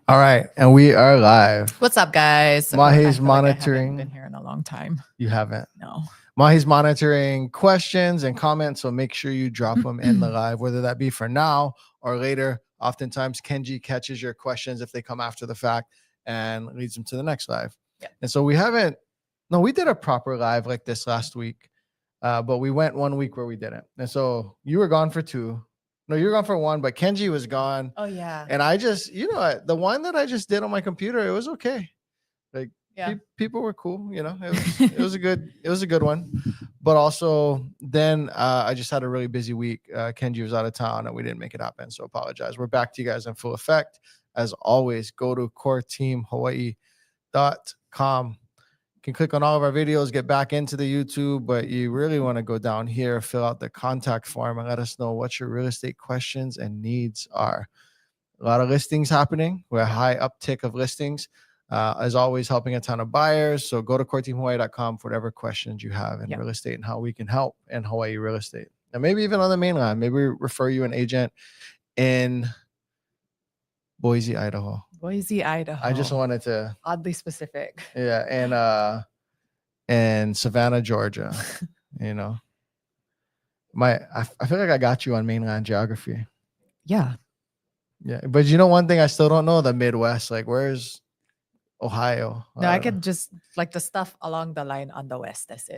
All right, and we are live. What's up, guys? Mahi's I monitoring. haven't been here in a long time. You haven't? No. Mahi's monitoring questions and comments, so make sure you drop them in the live, whether that be for now or later. Oftentimes, Kenji catches your questions if they come after the fact and leads them to the next live. Yeah. And so we did a proper live like this last week, but we went 1 week where we didn't. And so you were gone for 2. No, you were gone for 1, but Kenji was gone. Oh, yeah. And I just, the one that I just did on my computer, it was okay. Like, yeah. People were cool. It was a good one. But also, then I just had a really busy week. Kenji was out of town, and we didn't make it happen. So apologize. We're back to you guys in full effect. As always, go to coreteamhawaii.com. You can click on all of our videos, get back into the YouTube, but you really want to go down here, fill out the contact form, and let us know what your real estate questions and needs are. A lot of listings happening. We're a high uptick of listings. As always, helping a ton of buyers. So go to coreteamhawaii.com for whatever questions you have in real estate and how we can help in Hawaii real estate. And maybe even on the mainland, maybe we refer you an agent in Boise, Idaho. Boise, Idaho. I just wanted to oddly specific. Yeah, and Savannah, Georgia. I feel like I got you on mainland geography. Yeah. Yeah, but one thing I still don't know, the Midwest. Like, where's Ohio? No, I could just like the stuff along the line on the west. That's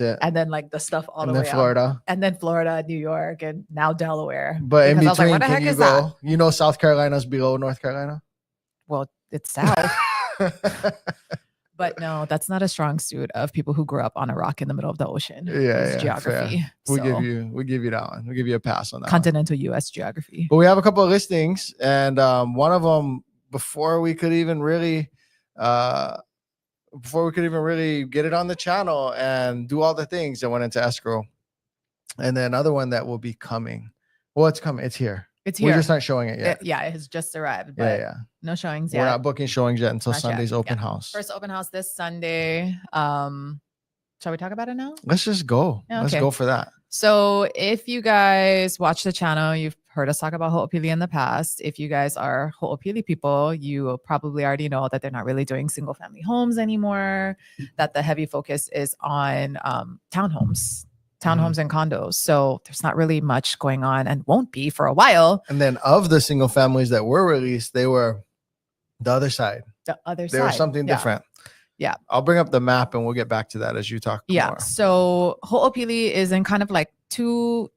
it. And then like the stuff all and the then way Florida. up. And then Florida, New York, and now Delaware. But in between, where the heck is that? South Carolina's below North Carolina? Well, it's south. But no, that's not a strong suit of people who grew up on a rock in the middle of the ocean. Yeah, geography. We give you that one. We give you a pass on that. Continental U.S. geography. But we have a couple of listings, and one of them before we could even really get it on the channel and do all the things that went into escrow, and then another one that will be coming. Well, it's coming. It's here. It's here. We're just not showing it yet. It has just arrived. But no showings yet. We're not booking showings yet until Sunday's open house. First open house this Sunday. Shall we talk about it now? Let's just go. Yeah, okay. Let's go for that. So if you guys watch the channel, you've heard us talk about Ho'opili in the past. If you guys are Ho'opili people, you probably already know that they're not really doing single family homes anymore, that the heavy focus is on townhomes and condos. So there's not really much going on and won't be for a while. And then of the single families that were released, they were the other side. They were something different. Yeah. I'll bring up the map and we'll get back to that as you talk more. So Ho'opili is in kind of like two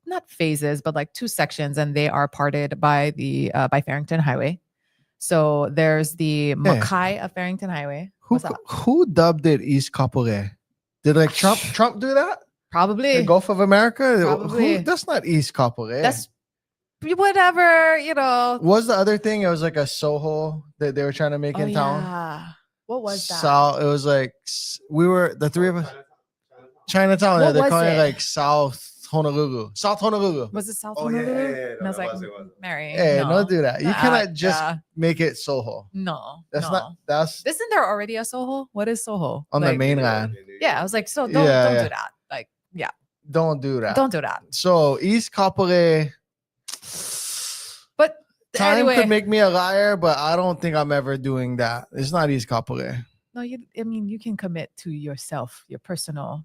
not phases, but like 2 sections, and they are parted by the by Farrington Highway. So there's the Makai of Farrington Highway. Who dubbed it East Kapolei? Did like Trump do that? Probably. The Gulf of America? Probably. That's not East Kapolei. That's whatever, Was the other thing? It was like a Soho that they were trying to make in town. Yeah. What was that? It was like the 3 of us. Chinatown. They're calling it like South Honolulu. South Honolulu. Was it South Honolulu? Yeah. And I was like, Mary. Hey, don't do that. You cannot just make it Soho. No. That's Isn't there already a Soho? What is Soho? On the mainland. Yeah. I was like, so don't do that. Like, yeah. Don't do that. Don't do that. So East Kapolei. But time could make me a liar, but I don't think I'm ever doing that. It's not East Kapolei. No, you can commit to yourself, your personal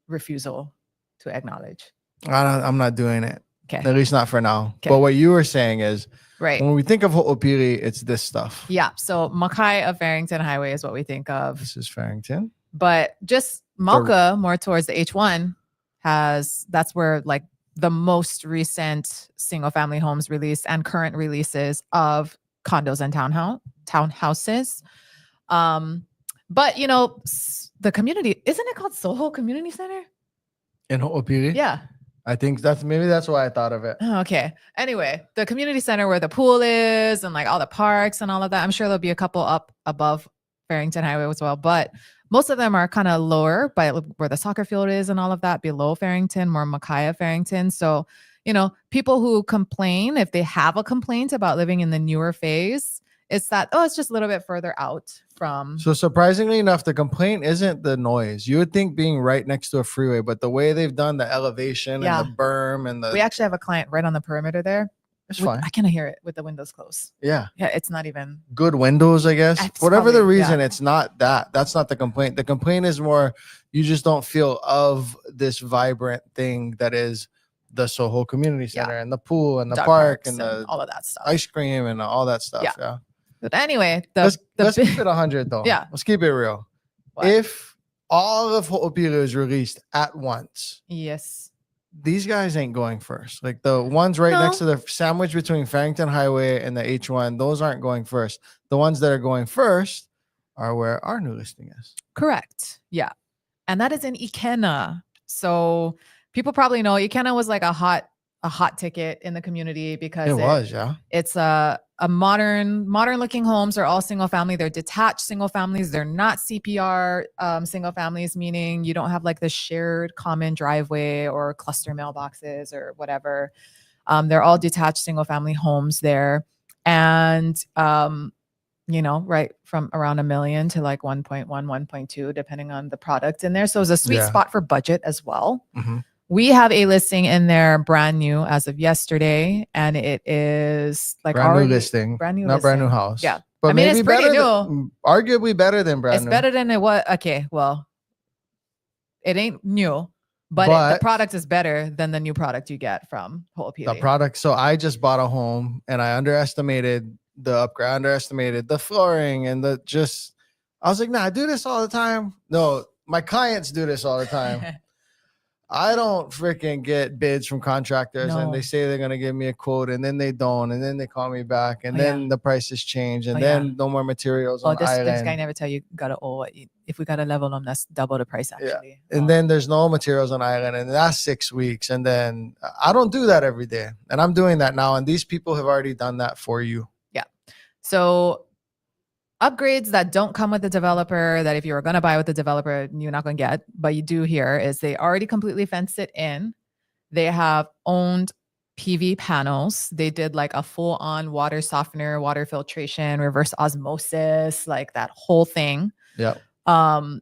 refusal to acknowledge. I'm not doing it. Okay. At least not for now. Okay. But what you were saying is, right, when we think of Ho'opili, it's this stuff. Yeah. So Makai of Farrington Highway is what we think of. This is Farrington. But just Mauka, more towards the H1, that's where like the most recent single family homes released and current releases of condos and townhouses. But the community, isn't it called Soho Community Center? In Ho'opili? Yeah. I think that's why I thought of it. Okay. Anyway, the community center where the pool is and like all the parks and all of that. I'm sure there'll be a couple up above Farrington Highway as well, but most of them are kind of lower by where the soccer field is and all of that, below Farrington, more Makai Farrington. So, people who complain, if they have a complaint about living in the newer phase, it's that, it's just a little bit further out from. So surprisingly enough, the complaint isn't the noise. You would think being right next to a freeway, but the way they've done the elevation and the berm and we actually have a client right on the perimeter there. It's fine. I cannot hear it with the windows closed. Yeah. Yeah, it's not even. Good windows, I guess. It's Whatever the probably- reason, yeah. it's not that. That's not the complaint. The complaint is more you just don't feel of this vibrant thing that is the Soho Community Yeah. Center and the pool and the dog park parks and the all of that stuff. ice cream and all that stuff. Yeah. Yeah. But anyway, Let's the keep it 100 though. Yeah. Let's keep it real. What? If all of Ho'opili is released at once, Yes. these guys ain't going first. Like the ones right No. next to the sandwich between Farrington Highway and the H1, those aren't going first. The ones that are going first are where our new listing is. Correct. Yeah. And that is in Ikena. So people probably know Ikena was like a hot ticket in the community because It was, yeah. it's a modern looking homes. They're all single family. They're detached single families. They're not CPR single families, meaning you don't have like the shared common driveway or cluster mailboxes or whatever. They're all detached single family homes there. And right from around $1 million to like 1.1, 1.2, depending on the product in there. So it's a sweet Yeah. spot for budget as well. Mhm. We have a listing in there brand new as of yesterday, and it is like Brand already new listing, brand new not brand new listing. house. Yeah. But I mean, maybe it's pretty better new. Arguably better than brand It's new. better than it was. Okay, well, it ain't new, but the But- product is better than the new product you get from Ho'opili. The product. So I just bought a home and I underestimated the upgrade, underestimated the flooring and I was like, nah, I do this all the time. No, my clients do this all the time. I don't freaking get bids from contractors and No. they say they're going to give me a quote and then they don't. And then they call me back and Oh, then yeah. the prices change and Oh, then yeah. no more materials Oh, on this island. guy never tell you gotta if we gotta level them, that's double the price Yeah. actually. And then there's no materials on island and that's 6 weeks. And then I don't do that every day. And I'm doing that now. And these people have already done that for you. So upgrades that don't come with the developer, that if you were going to buy with the developer, you're not going to get, but you do here, is they already completely fenced it in. They have owned PV panels. They did like a full on water softener, water filtration, reverse osmosis, like that whole thing. Yeah.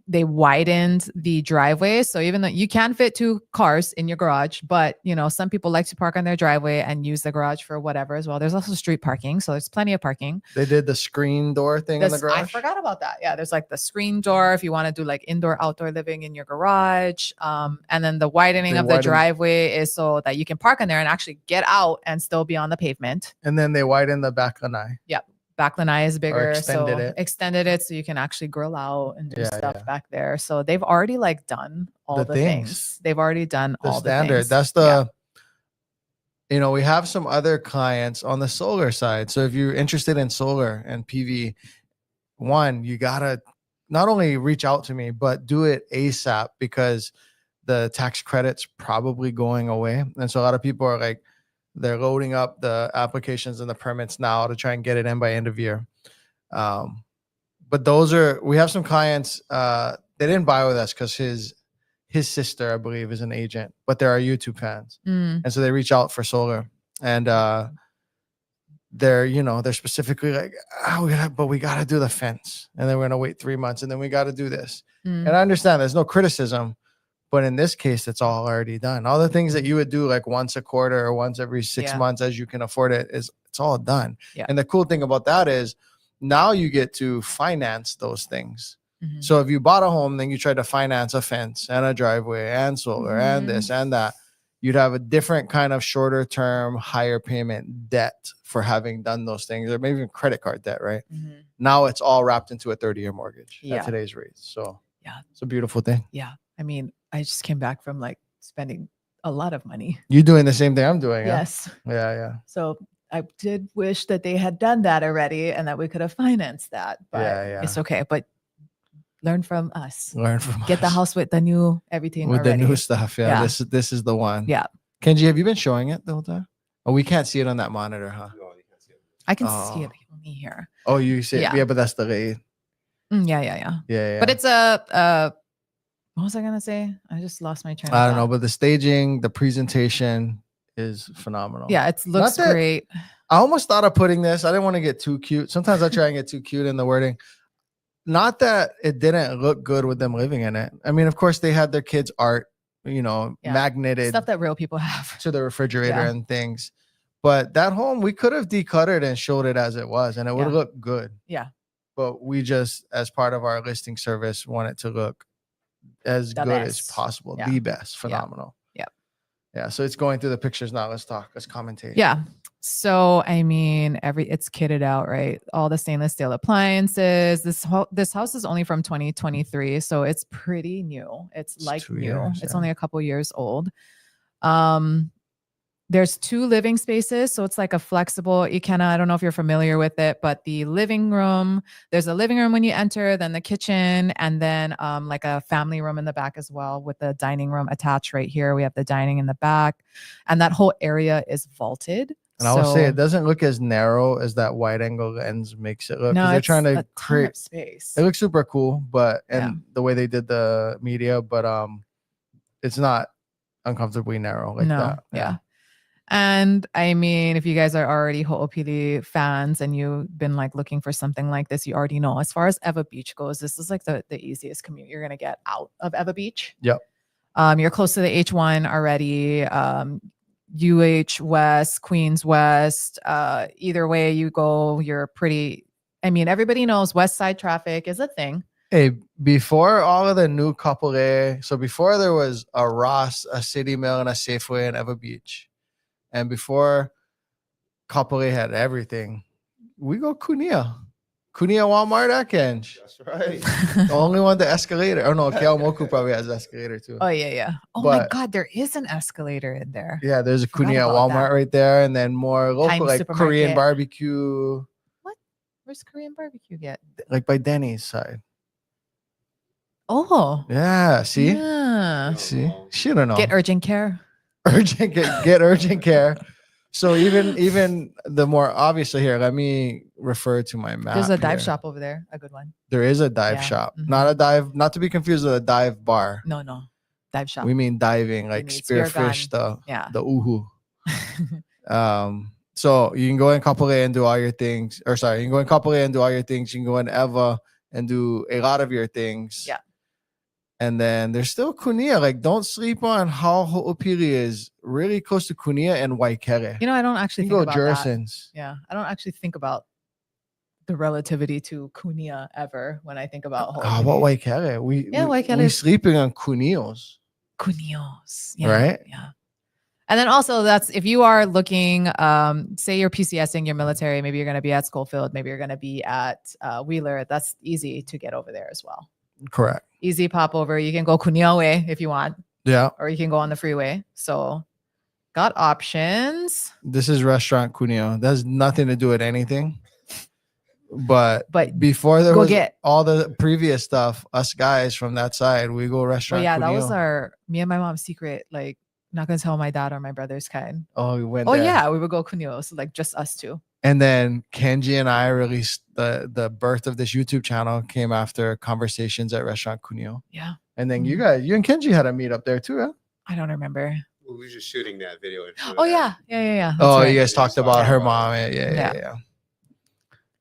They widened the driveway. So even though you can fit 2 cars in your garage, but some people like to park on their driveway and use the garage for whatever as well. There's also street parking. So there's plenty of parking. They did the screen door thing in the garage. I forgot about that. Yeah. There's like the screen door if you want to do like indoor, outdoor living in your garage. And then the widening They of the driveway is so that you can park in there and actually get out and still be on the pavement. And then they widened the back lanai. Back lanai is bigger, extended it. so you can actually grill out and do Yeah, stuff yeah. back there. So they've already like done all The the things. things. They've already done The all standard. the things. That's the, we have some other clients on the solar side. So if you're interested in solar and PV, one, you gotta not only reach out to me, but do it ASAP because the tax credit's probably going away. And so a lot of people are like, they're loading up the applications and the permits now to try and get it in by end of year. But we have some clients, they didn't buy with us because his sister, I believe, is an agent, but they're our YouTube fans. Mm. And so they reach out for solar and they're specifically like, we got to do the fence. And then we're going to wait 3 months and then we got to do this. Mm. And I understand there's no criticism, but in this case, it's all already done. All the things that you would do like once a quarter or once every 6 Yeah. months as you can afford it's all done. Yeah. And the cool thing about that is now you get to finance those things. Mhm. So if you bought a home, then you tried to finance a fence and a driveway and solar and this and that, you'd have a different kind of shorter term, higher payment debt for having done those things, or maybe even credit card debt, right? Mhm. Now it's all wrapped into a 30-year mortgage Yeah. at today's rates. So Yeah. it's a beautiful thing. Yeah. I mean, I just came back from like spending a lot of money. You doing the same thing I'm doing? huh? Yes. Yeah. So I did wish that they had done that already and that we could have financed that, but Yeah. it's okay. But learn from us. Learn from Get the us. house with the new everything with already. the new stuff. Yeah. Yeah. This is the one. Yeah. Kenji, have you been showing it the whole time? Oh, we can't see it on that monitor, huh? I can see it Oh. only here. Oh, you see it? Yeah. Yeah, but that's the rate. Yeah. Yeah. But it's what was I gonna say? I just lost my train of I don't know, thought. but the staging, the presentation is phenomenal. Yeah, it looks that- great. I almost thought of putting this. I didn't want to get too cute. Sometimes I try and get too cute in the wording. Not that it didn't look good with them living in it. I mean, of course, they had their kids' art, Yeah. magneted Stuff that real people have. to the refrigerator Yeah. and things. But that home, we could have decluttered and showed it as it was, and it would have looked good. Yeah. But we just, as part of our listing service, want it to look as The good as best. possible. Yeah. The best. Phenomenal. Yep. Yeah. So it's going through the pictures now. Let's talk. Let's commentate. Yeah. So I mean, it's kitted out, right? All the stainless steel appliances. This house is only from 2023, so it's pretty new. It's like 2 new. years, It's yeah. only a couple years old. There's 2 living spaces, so it's like a flexible Ikena. I don't know if you're familiar with it, but the living room, there's a living room when you enter, then the kitchen, and then like a family room in the back as well with the dining room attached right here. We have the dining in the back, and that whole area is vaulted. And I will say it doesn't look as narrow as that wide angle lens makes it look. No, They're trying to create space. It looks super cool, but Yeah. the way they did the media, but it's not uncomfortably narrow like that. Yeah. And I mean, if you guys are already Ho'opili fans and you've been like looking for something like this, you already know as far as Eva Beach goes, this is like the easiest commute you're gonna get out of Eva Beach. Yep. You're close to the H1 already. UH West, Queens West. Either way you go, you're pretty. I mean, everybody knows West Side traffic is a thing. Hey, before all of the new Kapolei, so before there was a Ross, a City Mill, and a Safeway in Eva Beach, and before Kapolei had everything, we go Kunia Walmart at Kenj. That's right. The only one, the escalator. Oh no, Keaumoku probably has escalator too. Oh yeah. Oh my But- God, there is an escalator in there. Yeah, there's a Forgot Kunia about Walmart that. right there, and then more local Times like Korean Supermarket. barbecue, Where's Korean barbecue get? like by Denny's side. Oh, Yeah, see, yeah. see, she don't know. Get urgent care. Get urgent care. So even the more obviously here, let me refer to my map. There's a dive here. shop over there, a good one. There is a dive Yeah, shop, mhm. not a dive, not to be confused with a dive bar. No, dive shop. We mean diving, like mean speargun. spearfish, Yeah. the uhu. So you can go in Kapolei and do all your things, or sorry, you can go in Kapolei and do all your things. You can go in Eva and do a lot of your things. Yeah. And then there's still Kunia. Like, don't sleep on how Ho'opili is really close to Kunia and Waikere. You know, I don't actually You think can go about that. Jurisons. Yeah, I don't actually think about the relativity to Kunia ever when I think about How about Waikere? We Waikere. sleeping on Kunios. Kunios. Yeah, Right? Yeah. And then also that's if you are looking, say you're PCSing your military, maybe you're going to be at Schofield, maybe you're going to be at Wheeler. That's easy to get over there as well. Correct. Easy pop over. You can go Kunio way if you want, Yeah. or you can go on the freeway. So got options. This is restaurant Cuneo. That has nothing to do with anything. But before there go was get- all the previous stuff, us guys from that side, we go Well, restaurant. yeah, that was Cuneo. me and my mom's secret. Like, not gonna tell my dad or my brother's kind. Oh, we went Oh there. yeah, we would go Kunio. So like just us two. And then Kenji and I released the birth of this YouTube channel came after conversations at restaurant Cuneo. Yeah. And then Mhm. you and Kenji had a meet up there too, huh? I don't remember. We were just shooting that video. Oh yeah. That's Oh, right. you guys talked about her mom. Yeah.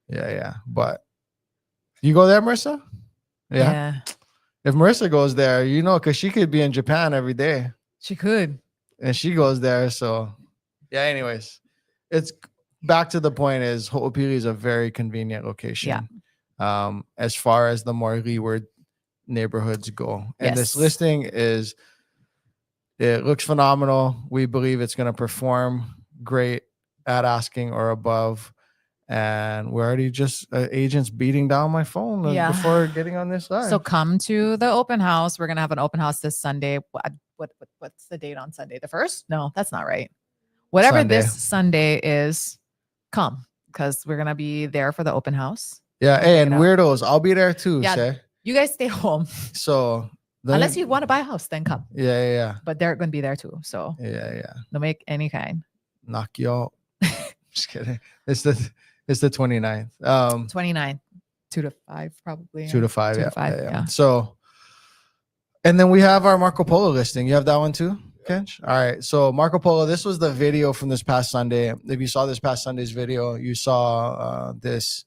Yeah. But you go there, Marissa? Yeah. If Marissa goes there, you know, because she could be in Japan every day. She could. And she goes there. So yeah, anyways, it's back to the point is Ho'opili is a very convenient location. Yeah. As far as the more leeward neighborhoods go. And this Yes. listing it looks phenomenal. We believe it's going to perform great at asking or above. And we're already just agents beating down my phone before getting on this live. So come to the open house. We're gonna have an open house this Sunday. What's the date on Sunday? The 1st? No, that's not right. Whatever Sunday. this Sunday is, come because we're gonna be there for the open house. Yeah, hey, and Check it out. we'll I'll be there too. Yeah. Say. You guys stay home So unless you want to buy a house, then come. Yeah. But they're gonna be there too. So Yeah. don't make any kind. Knock you out. Just kidding. It's the 29th. 29, 2 to 5 probably. 2 to 5. 2 Yeah. to 5, yeah. So, and then we have our Marco Polo listing. You have that one too, Kench? All right. So Marco Polo, this was the video from this past Sunday. If you saw this past Sunday's video, you saw this.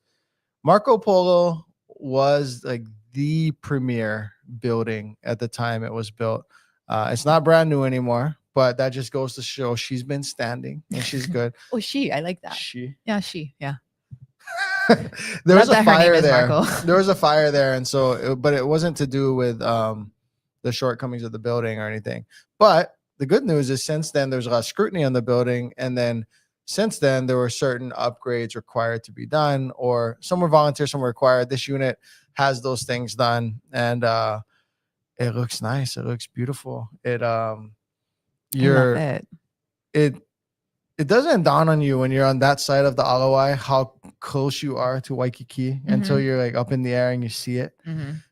Marco Polo was like the premier building at the time it was built. It's not brand new anymore. but that just goes to show she's been standing and she's good. Oh, she. I like that. She. Yeah, she. Yeah. There was Love a that her name fire is there. Marco. There was a fire there, and so, but it wasn't to do with the shortcomings of the building or anything. But the good news is, since then, there's a lot of scrutiny on the building, and then since then, there were certain upgrades required to be done, or some were volunteer, some were required. This unit has those things done, and it looks nice. It looks beautiful. It I love you're it. it doesn't dawn on you when you're on that side of the Alawai how close you are to Waikiki until you're like up in the air and you see it.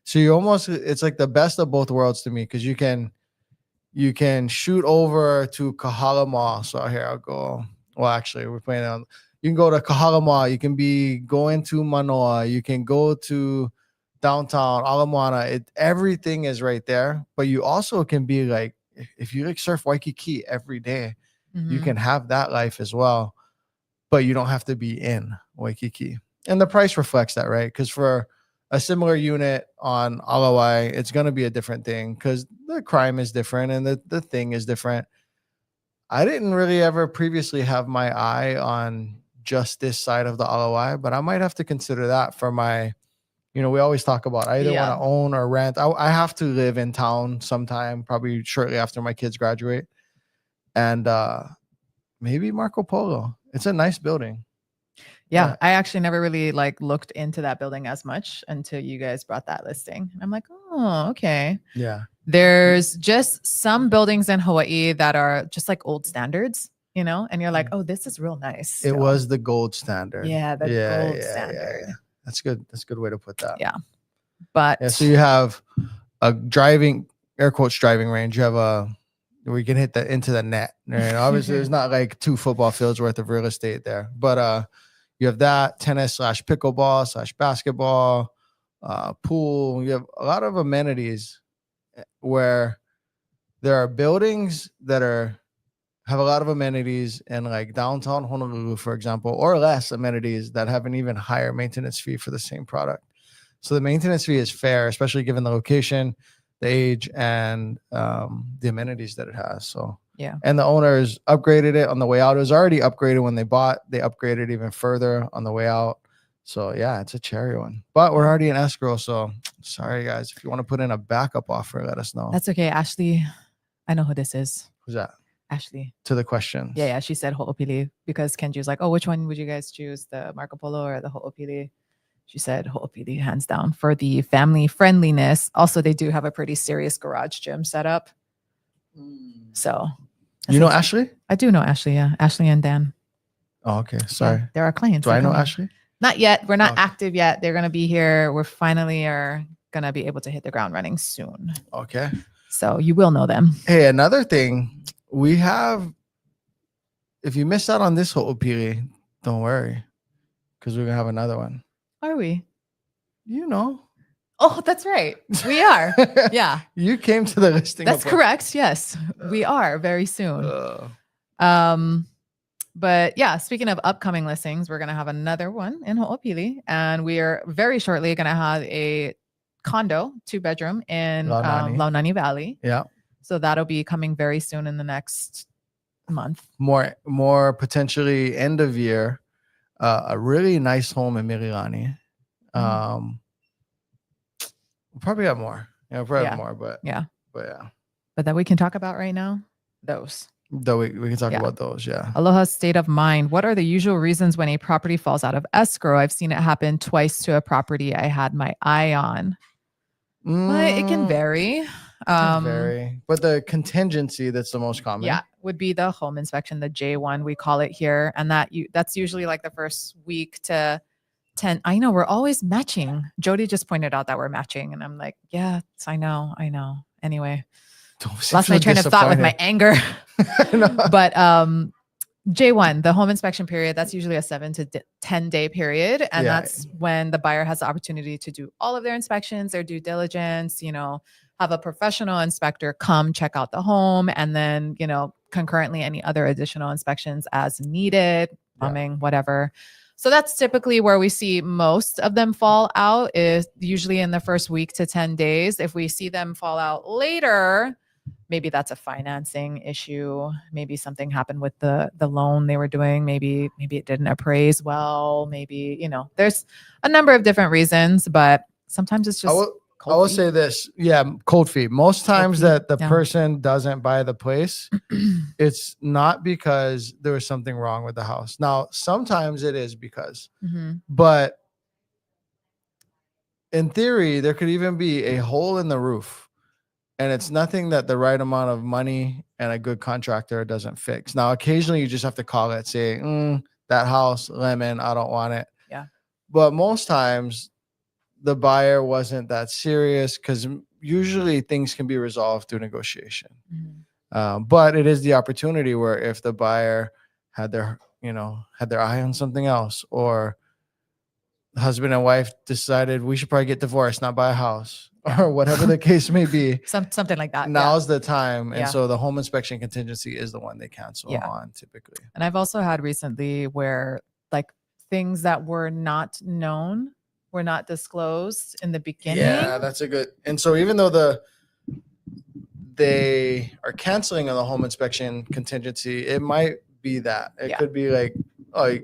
So you almost, it's like the best of both worlds to me, because you can shoot over to Kahala Mall. So here I'll go. Well, actually, we're playing on. You can go to Kahala Mall. You can go into Manoa. You can go to downtown Ala Moana. Everything is right there. But you also can be like, if you like surf Waikiki every day, you can have that life as well, but you don't have to be in Waikiki. And the price reflects that, right? Because for a similar unit on Alawai, it's going to be a different thing because the crime is different and the thing is different. I didn't really ever previously have my eye on just this side of the Alawai, but I might have to consider that for my, we always talk about I either want to own or rent. I have to live in town sometime, probably shortly after my kids graduate. And maybe Marco Polo. It's a nice building. Yeah, I actually never really looked into that building as much until you guys brought that listing. I'm like, oh, okay. Yeah. There's just some buildings in Hawaii that are just like old standards, and you're like, oh, this is real nice. It was the gold standard. Yeah, the gold standard. Yeah. That's good. That's a good way to put that. Yeah. But so you have a air quotes driving range. You have where you can hit into the net. Right? Obviously, there's not like 2 football fields worth of real estate there, but you have that tennis/pickleball/basketball, pool. You have a lot of amenities where there are buildings that have a lot of amenities in like downtown Honolulu, for example, or less amenities that have an even higher maintenance fee for the same product. So the maintenance fee is fair, especially given the location, the age, and the amenities that it has. So yeah. And the owners upgraded it on the way out. It was already upgraded when they bought. They upgraded even further on the way out. So yeah, it's a cherry one. But we're already in escrow. So sorry guys. If you want to put in a backup offer, let us know. That's okay. Ashley, I know who this is. Who's that? Ashley. To the questions. Yeah. She said Ho'opili because Kenji's like, oh, which one would you guys choose? The Marco Polo or the Ho'opili? She said Ho'opili hands down for the family friendliness. Also, they do have a pretty serious garage gym set up. So you know Ashley? I do know Ashley. Yeah. Ashley and Dan. Oh, okay. Sorry. Yeah, they're our clients. Do I know Ashley? Not yet. We're not active yet. They're going to be here. We're finally are going to be able to hit the ground running soon. Okay. So you will know them. Hey, another thing we have, if you missed out on this Ho'opili, don't worry, because we're going to have another one. Are we? Oh, that's right. We are. Yeah. You came to the listing. That's correct. Yes, we are very soon. But yeah, speaking of upcoming listings, we're going to have another one in Ho'opili, and we are very shortly going to have a condo 2-bedroom in Launani Valley. Yeah. So that'll be coming very soon in the next month. More potentially end of year. A really nice home in Mililani. We'll probably have more. Have more, but yeah. But that we can talk about right now, those. Though we can talk about those, yeah. Aloha state of mind. What are the usual reasons when a property falls out of escrow? I've seen it happen twice to a property I had my eye on. But it can vary. But the contingency that's the most common. Yeah, would be the home inspection, the J1 we call it here, and that's usually like the first week to 10. I know we're always matching. Jody just pointed out that we're matching, and I'm like, yeah, I know. Anyway, lost my train of thought with my anger. But J1, the home inspection period, that's usually a 7 to 10 day period. And that's when the buyer has the opportunity to do all of their inspections, their due diligence, have a professional inspector come check out the home. And then, concurrently any other additional inspections as needed, plumbing, whatever. So that's typically where we see most of them fall out, is usually in the first week to 10 days. If we see them fall out later, maybe that's a financing issue. Maybe something happened with the loan they were doing. Maybe it didn't appraise well. Maybe, there's a number of different reasons, but sometimes it's I just will, I cold will feet. say this. Yeah, cold feet. Most times feet, that the yeah. person doesn't buy the place, it's not because there was something wrong with the house. Now, sometimes it is because, Mhm. but in theory, there could even be a hole in the roof. And it's nothing that the right amount of money and a good contractor doesn't fix. Now, occasionally you just have to call it, say, that house, lemon, I don't want it. Yeah. But most times the buyer wasn't that serious because usually things can be resolved through negotiation. Mhm. But it is the opportunity where if the buyer had their eye on something else, or husband and wife decided we should probably get divorced, not buy a house, Yeah. or whatever the case may be. Something like that. Now's the time. And Yeah. so the home inspection contingency is the one they cancel Yeah. on typically. And I've also had recently where like things that were not known were not disclosed in the beginning. Yeah, that's a good. And so even though they are canceling on the home inspection contingency, it might be that. It Yeah. could be like, oh,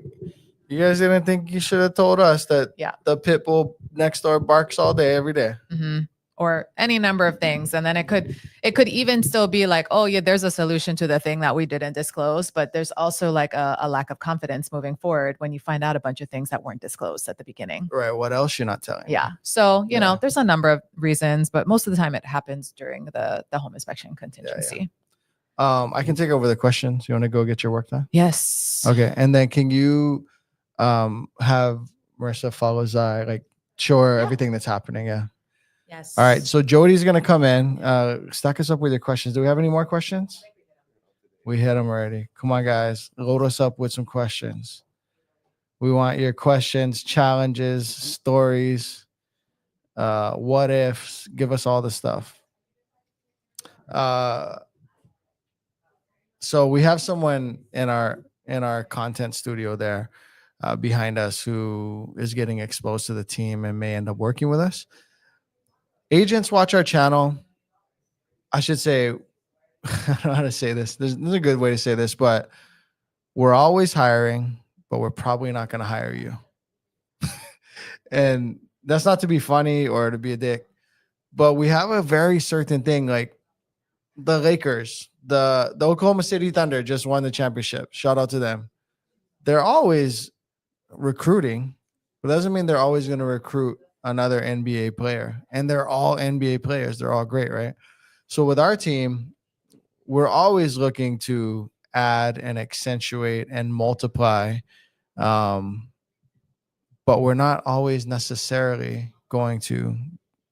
you guys didn't think you should have told us that the pit bull next door barks all day, every day. Mm-hmm. Or any number of things. And then it could even still be like, oh yeah, there's a solution to the thing that we didn't disclose, but there's also like a lack of confidence moving forward when you find out a bunch of things that weren't disclosed at the beginning. Right. What else you're not telling? Yeah. So, you know, there's a number of reasons, but most of the time it happens during the home inspection contingency. I can take over the questions. You want to go get your work done? Yes. Okay. And then can you have Marissa follow Zai, like show her everything that's happening? Yeah. Yes. All right. So Jody's going to come in. Stack us up with your questions. Do we have any more questions? We hit them already. Come on, guys. Load us up with some questions. We want your questions, challenges, stories, what ifs. Give us all the stuff. So we have someone in our content studio there behind us who is getting exposed to the team and may end up working with us. Agents watch our channel. I should say, I don't know how to say this. There's a good way to say this, but we're always hiring, but we're probably not going to hire you. And that's not to be funny or to be a dick, but we have a very certain thing. Like the Lakers, the Oklahoma City Thunder just won the championship. Shout out to them. They're always recruiting, but doesn't mean they're always going to recruit another NBA player. And they're all NBA players. They're all great, right? So with our team, we're always looking to add and accentuate and multiply. But we're not always necessarily going to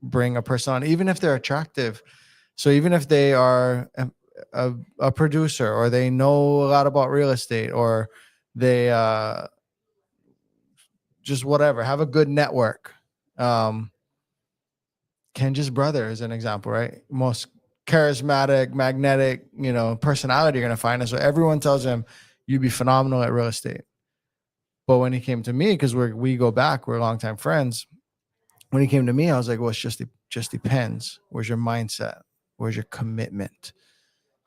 bring a person on, even if they're attractive. So even if they are a producer, or they know a lot about real estate, or they just whatever, have a good network. Kenja's brother is an example, right? Most charismatic, magnetic, personality you're going to find. And so everyone tells him you'd be phenomenal at real estate. But when he came to me, because we go back, we're longtime friends. When he came to me, I was like, well, it just depends. Where's your mindset? Where's your commitment?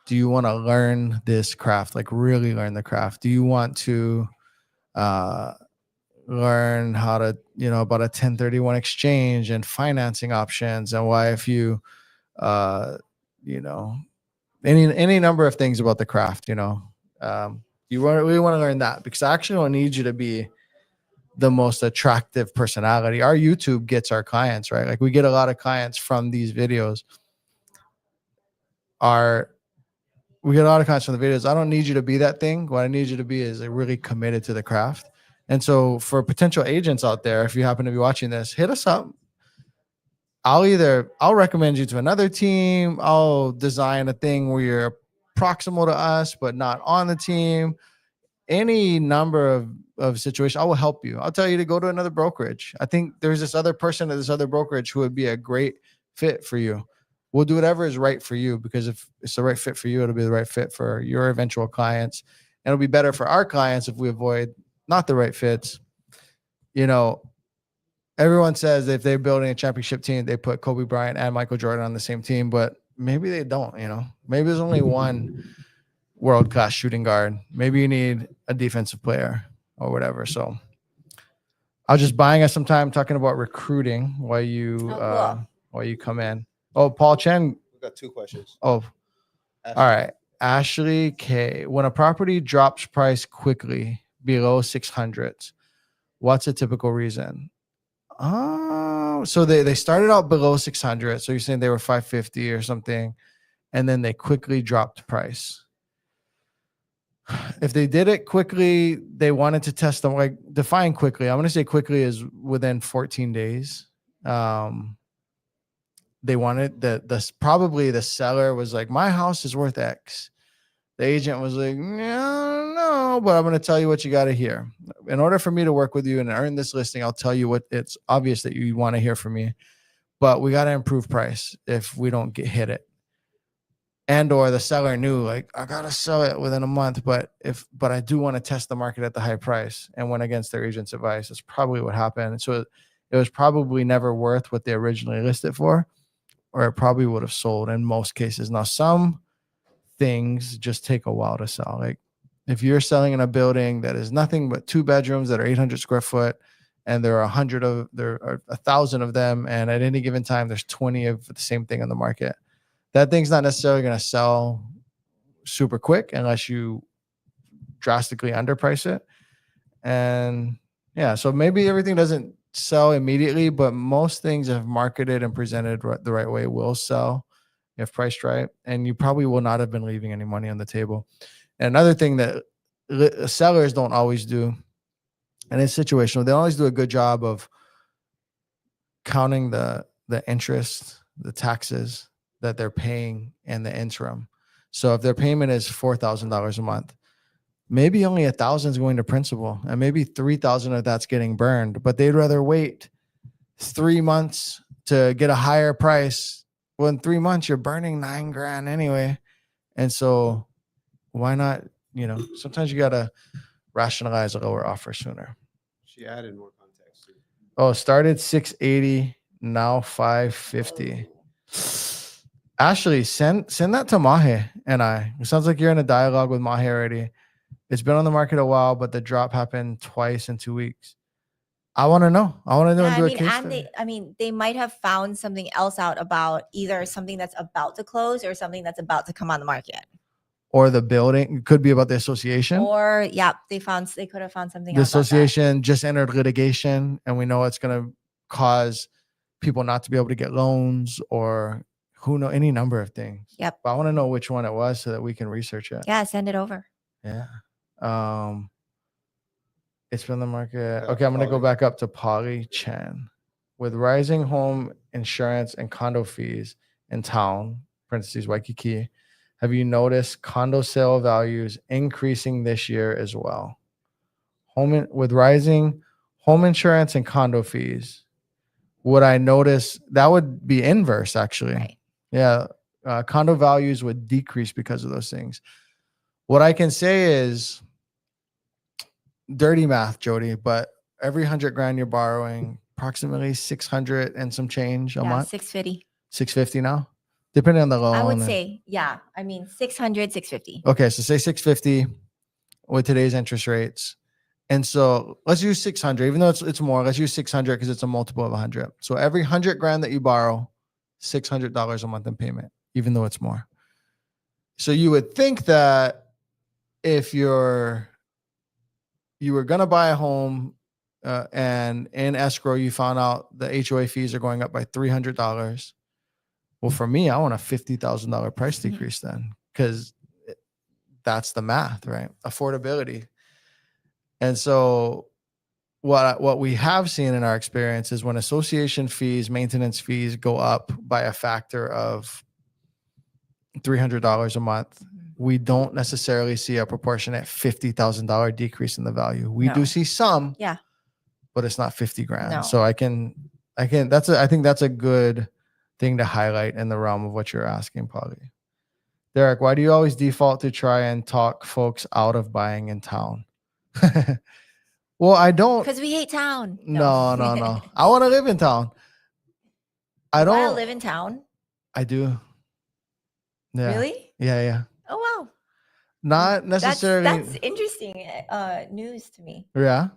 Do you want to learn this craft? Like really learn the craft? Do you want to learn how to, about a 1031 exchange and financing options, and why if you, any number of things about the craft, you really want to learn that, because I actually don't need you to be the most attractive personality. Our YouTube gets our clients, right? Like we get a lot of clients from these videos. We get a lot of clients from the videos. I don't need you to be that thing. What I need you to be is really committed to the craft. And so for potential agents out there, if you happen to be watching this, hit us up. I'll recommend you to another team. I'll design a thing where you're proximal to us, but not on the team. Any number of situations, I will help you. I'll tell you to go to another brokerage. I think there's this other person at this other brokerage who would be a great fit for you. We'll do whatever is right for you, because if it's the right fit for you, it'll be the right fit for your eventual clients. And it'll be better for our clients if we avoid not the right fits. Everyone says if they're building a championship team, they put Kobe Bryant and Michael Jordan on the same team, but maybe they don't, maybe there's only one world-class shooting guard. Maybe you need a defensive player or whatever. So I was just buying us some time talking about recruiting while you come in. Oh, Paul Chen. We've got 2 questions. Oh, Ashley. all right. Ashley K. When a property drops price quickly below 600, what's a typical reason? Oh, so they started out below 600. So you're saying they were 550 or something, and then they quickly dropped price. If they did it quickly, they wanted to test them. Like, define quickly. I'm going to say quickly is within 14 days. They wanted probably the seller was like, my house is worth X. The agent was like, no, but I'm going to tell you what you got to hear. In order for me to work with you and earn this listing, I'll tell you what it's obvious that you want to hear from me, but we got to improve price if we don't hit it. And or the seller knew, like, I got to sell it within a month, but I do want to test the market at the high price, and went against their agent's advice. That's probably what happened. So it was probably never worth what they originally listed for, or it probably would have sold in most cases. Now, some things just take a while to sell. Like, if you're selling in a building that is nothing but 2 bedrooms that are 800 square foot, and there are 1,000 of them, and at any given time there's 20 of the same thing on the market, that thing's not necessarily going to sell super quick unless you drastically underprice it. And yeah, so maybe everything doesn't sell immediately, but most things, if marketed and presented the right way, will sell if priced right. And you probably will not have been leaving any money on the table. And another thing that sellers don't always do, and it's situational, they always do a good job of counting the interest, the taxes that they're paying in the interim. So if their payment is $4,000 a month, maybe only 1,000 is going to principal, and maybe 3,000 of that's getting burned, but they'd rather wait 3 months to get a higher price. Well, in 3 months, you're burning $9,000 anyway. And so why not, sometimes you got to rationalize a lower offer sooner. She added more context. Oh, started 680, now 550. Ashley, send that to Mahe and I. It sounds like you're in a dialogue with Mahe already. It's been on the market a while, but the drop happened twice in 2 weeks. I want to know. I want to know and do a case study. They might have found something else out about either something that's about to close or something that's about to come on the market. Or the building. It could be about the association. Or they could have found something the else. The association just entered litigation, and we know it's going to cause people not to be able to get loans, or any number of things. Yep. But I want to know which one it was so that we can research it. Yeah, send it over. Yeah. It's been the market. Okay, I'm going to go back up to Polly Chen. With rising home insurance and condo fees in town, parentheses Waikiki, have you noticed condo sale values increasing this year as well? With rising home insurance and condo fees, would I notice that would be inverse, actually? Right. Yeah. Condo values would decrease because of those things. What I can say is dirty math, Jody, but every $100,000 you're borrowing, approximately 600 and some change a month. 650. 650 now, depending on the loan. I would say, 600, 650. Okay, so say 650 with today's interest rates. And so let's use 600, even though it's more, let's use 600 because it's a multiple of 100. So every $100,000 that you borrow, $600 a month in payment, even though it's more. So you would think that if you were going to buy a home and in escrow, you found out the HOA fees are going up by $300. Well, for me, I want a $50,000 price decrease then, because that's the math, right? Affordability. And so what we have seen in our experience is when association fees, maintenance fees go up by a factor of $300 a month, we don't necessarily see a proportionate $50,000 decrease in the value. We do see some, but it's not $50,000. No. So I think that's a good thing to highlight in the realm of what you're asking, Polly. Derek, why do you always default to try and talk folks out of buying in town? Well, I don't. Because we hate town. No. I want to live in town. I don't want to live in town. I do. Yeah. Really? Yeah. Oh wow. Not necessarily. That's interesting news to me. Yeah.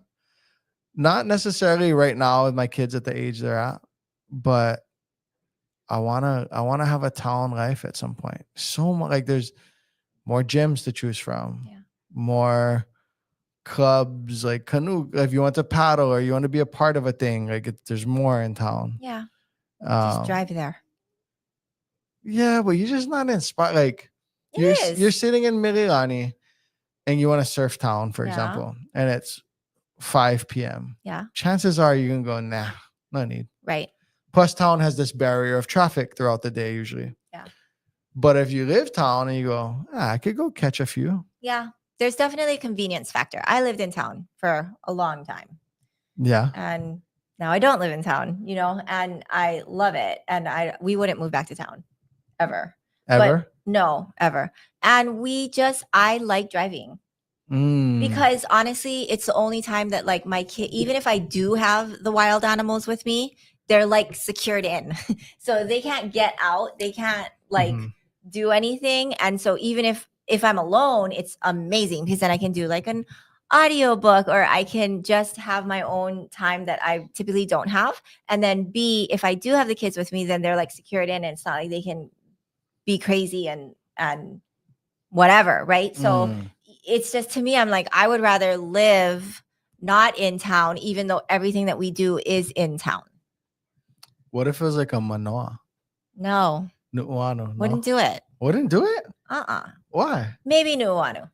Not necessarily right now with my kids at the age they're at, but I wanna have a town life at some point. So much, like there's more gyms to choose from, Yeah. more clubs, like canoe. If you want to paddle or you want to be a part of a thing, like there's more in town. Yeah. Just Um, drive there. yeah, but you're just not inspired. Like you're Is. sitting in Mililani and you want to surf town, for Yeah. example, and it's 5 p.m. Yeah. Chances are you're gonna go, nah, no need. Right. Plus, town has this barrier of traffic throughout the day usually. Yeah. But if you live town and you go, I could go catch a few. Yeah. There's definitely a convenience factor. I lived in town for a long time. Yeah. And now I don't live in town, and I love it. And we wouldn't move back to town ever. Ever? No, ever. And I like driving because honestly, it's the only time that like my kid, even if I do have the wild animals with me, they're like secured in. So they can't get out. They can't like do anything. And so even if I'm alone, it's amazing because then I can do like an audiobook or I can just have my own time that I typically don't have. And then B, if I do have the kids with me, then they're like secured in and it's not like they can be crazy and whatever, right? So it's just, to me, I'm like, I would rather live not in town, even though everything that we do is in town. What if it was like a Manoa? No, Nu'uanu, no? wouldn't do it. Wouldn't do it? Why? Maybe Nu'uanu.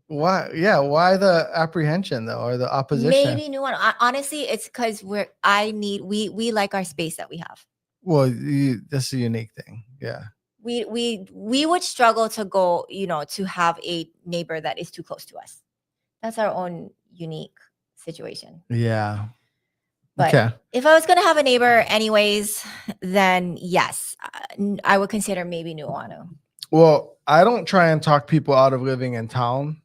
Why? Yeah. Why the apprehension though, or the opposition? Maybe Nu'uanu. Honestly, it's because we like our space that we have. Well, that's a unique thing. Yeah. We would struggle to go, to have a neighbor that is too close to us. That's our own unique situation. Yeah. But okay. If I was going to have a neighbor anyways, then yes, I would consider maybe Nu'uanu. Well, I don't try and talk people out of living in town,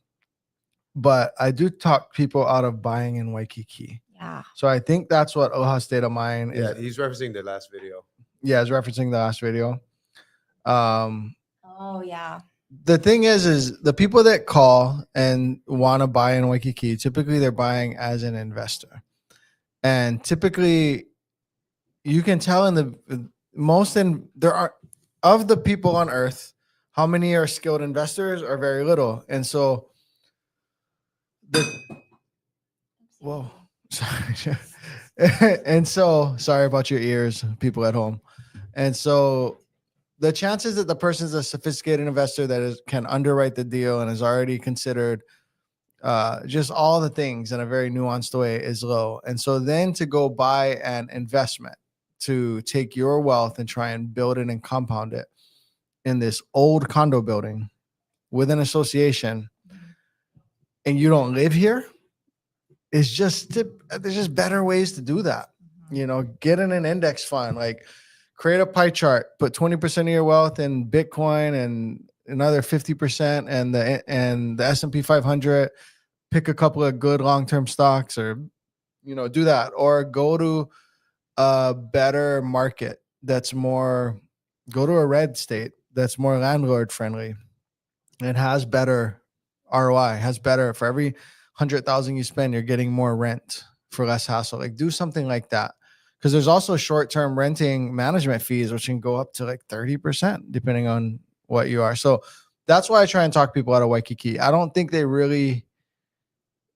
but I do talk people out of buying in Waikiki. Yeah. So I think that's what Oha State of Mind is. Yeah, he's referencing the last video. Yeah, it's referencing the last video. Oh yeah. The thing is the people that call and want to buy in Waikiki, typically they're buying as an investor. And typically you can tell there are, of the people on earth, how many are skilled investors or very little. And so whoa, sorry. And so sorry about your ears, people at home. And so the chances that the person's a sophisticated investor that can underwrite the deal and has already considered just all the things in a very nuanced way is low. And so then to go buy an investment to take your wealth and try and build it and compound it in this old condo building with an association, and you don't live here, there's just better ways to do that. Get in an index fund, like create a pie chart, put 20% of your wealth in Bitcoin and another 50% and the S&P 500, pick a couple of good long-term stocks, or do that, or go to a better market go to a red state that's more landlord friendly and has better ROI, has better, for every 100,000 you spend, you're getting more rent for less hassle. Like do something like that. Because there's also short-term renting management fees, which can go up to like 30%, depending on what you are. So that's why I try and talk people out of Waikiki. I don't think they really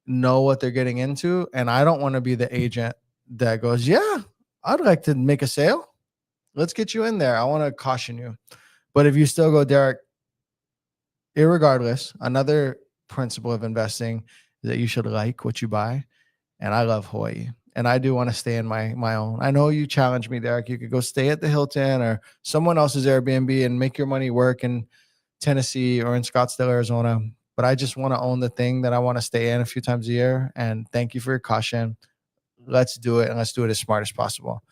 know what they're getting into. And I don't want to be the agent that goes, yeah, I'd like to make a sale. Let's get you in there. I want to caution you. But if you still go, Derek, irregardless, another principle of investing is that you should like what you buy. And I love Hawaii. And I do want to stay in my own. I know you challenged me, Derek. You could go stay at the Hilton or someone else's Airbnb and make your money work in Tennessee or in Scottsdale, Arizona. But I just want to own the thing that I want to stay in a few times a year. And thank you for your caution. Let's do it. And let's do it as smart as possible.